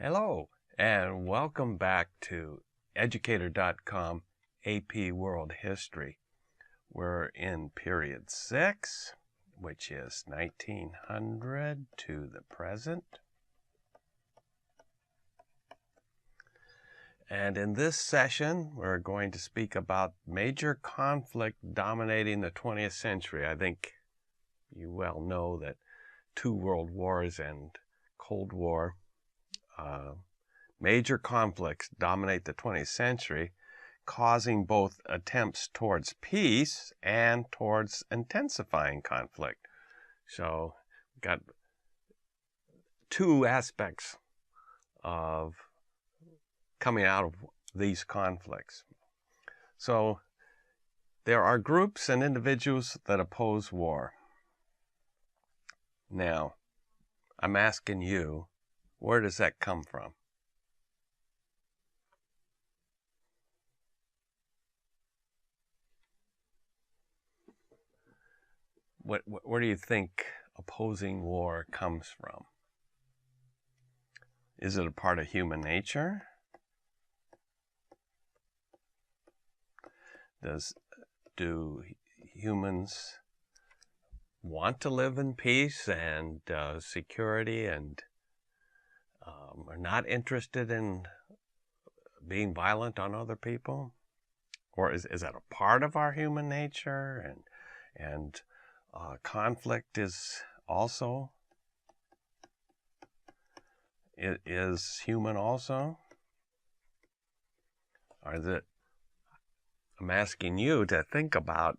Hello, and welcome back to Educator.com AP World History. We're in period 6, which is 1900 to the present. And in this session, we're going to speak about major conflict dominating the 20th century. I think you well know that 2 world wars and Cold War major conflicts dominate the 20th century, causing both attempts towards peace and towards intensifying conflict. So we've got 2 aspects of coming out of these conflicts. So there are groups and individuals that oppose war. Now, I'm asking you, where does that come from? Where do you think opposing war comes from? Is it a part of human nature? Do humans want to live in peace and security and are not interested in being violent on other people? Or is that a part of our human nature? And conflict is also is human also? I'm asking you to think about,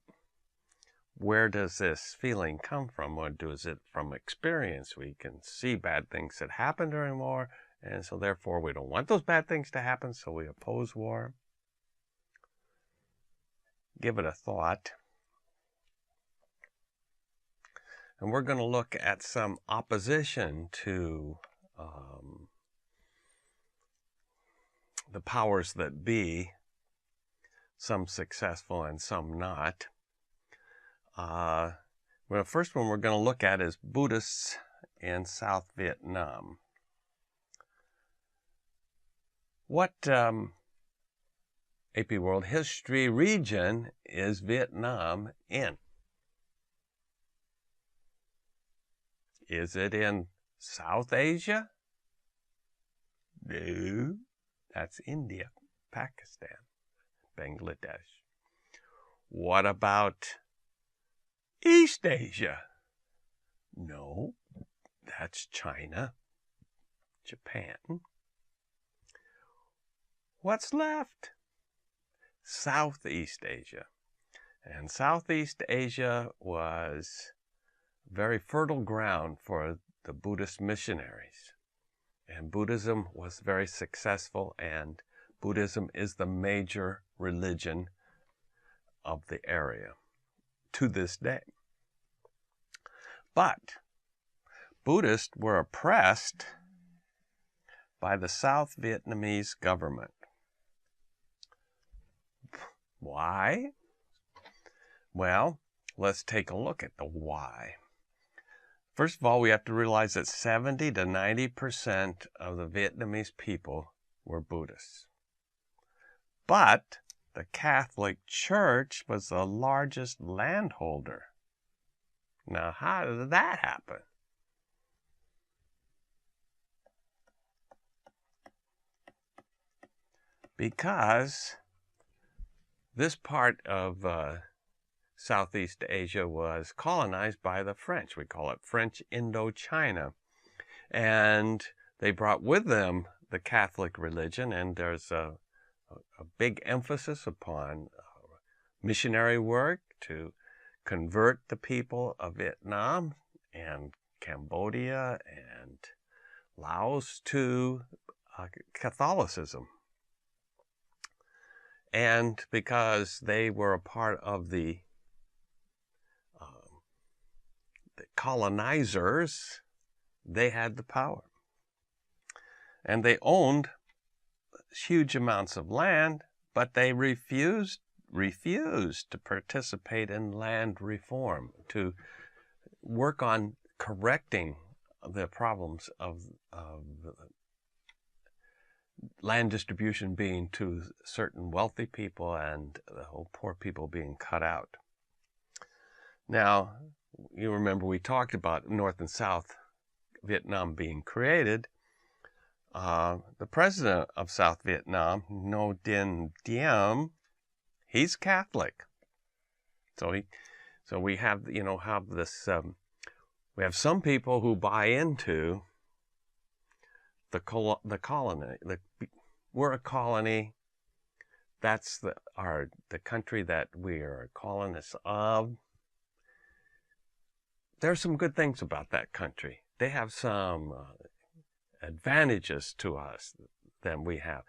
where does this feeling come from? Or is it from experience? We can see bad things that happen during war, and so therefore we don't want those bad things to happen, so we oppose war. Give it a thought. And we're going to look at some opposition to the powers that be, some successful and some not. Well, the first one we're going to look at is Buddhists in South Vietnam. What AP World History region is Vietnam in? Is it in South Asia? No, that's India, Pakistan, Bangladesh. What about East Asia? No, that's China, Japan. What's left? Southeast Asia. And Southeast Asia was very fertile ground for the Buddhist missionaries. And Buddhism was very successful, and Buddhism is the major religion of the area to this day. But Buddhists were oppressed by the South Vietnamese government. Why? Well, let's take a look at the why. First of all, we have to realize that 70 to 90% of the Vietnamese people were Buddhists. But the Catholic Church was the largest landholder. Now, how did that happen? Because this part of Southeast Asia was colonized by the French. We call it French Indochina. And they brought with them the Catholic religion, and there's a big emphasis upon missionary work to convert the people of Vietnam and Cambodia and Laos to Catholicism. And because they were a part of the colonizers, they had the power. And they owned huge amounts of land, but they refused to participate in land reform, to work on correcting the problems of land distribution being to certain wealthy people and the whole poor people being cut out. Now, you remember we talked about North and South Vietnam being created. The president of South Vietnam, Ngo Dinh Diem, he's Catholic. So we have this. We have some people who buy into the colony. We're a colony. That's the country that we are colonists of. There's some good things about that country. They have some advantages to us than we have.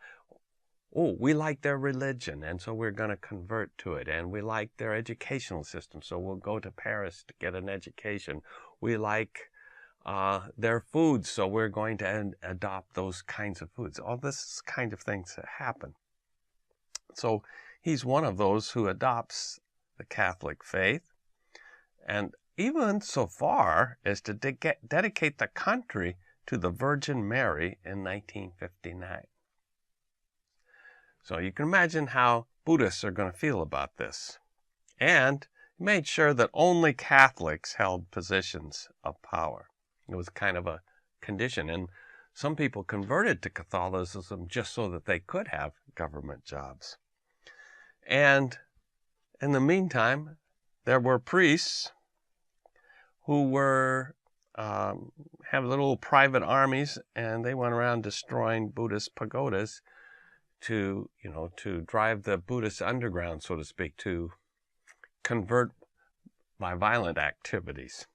Oh, we like their religion, and so we're going to convert to it. And we like their educational system, so we'll go to Paris to get an education. We like their foods, so we're going to adopt those kinds of foods. All this kind of things that happen. So he's one of those who adopts the Catholic faith, and even so far as to dedicate the country to the Virgin Mary in 1959. So you can imagine how Buddhists are going to feel about this. And he made sure that only Catholics held positions of power. It was kind of a condition. And some people converted to Catholicism just so that they could have government jobs. And in the meantime, there were priests who were have little private armies, and they went around destroying Buddhist pagodas to drive the Buddhists underground, so to speak, to convert by violent activities.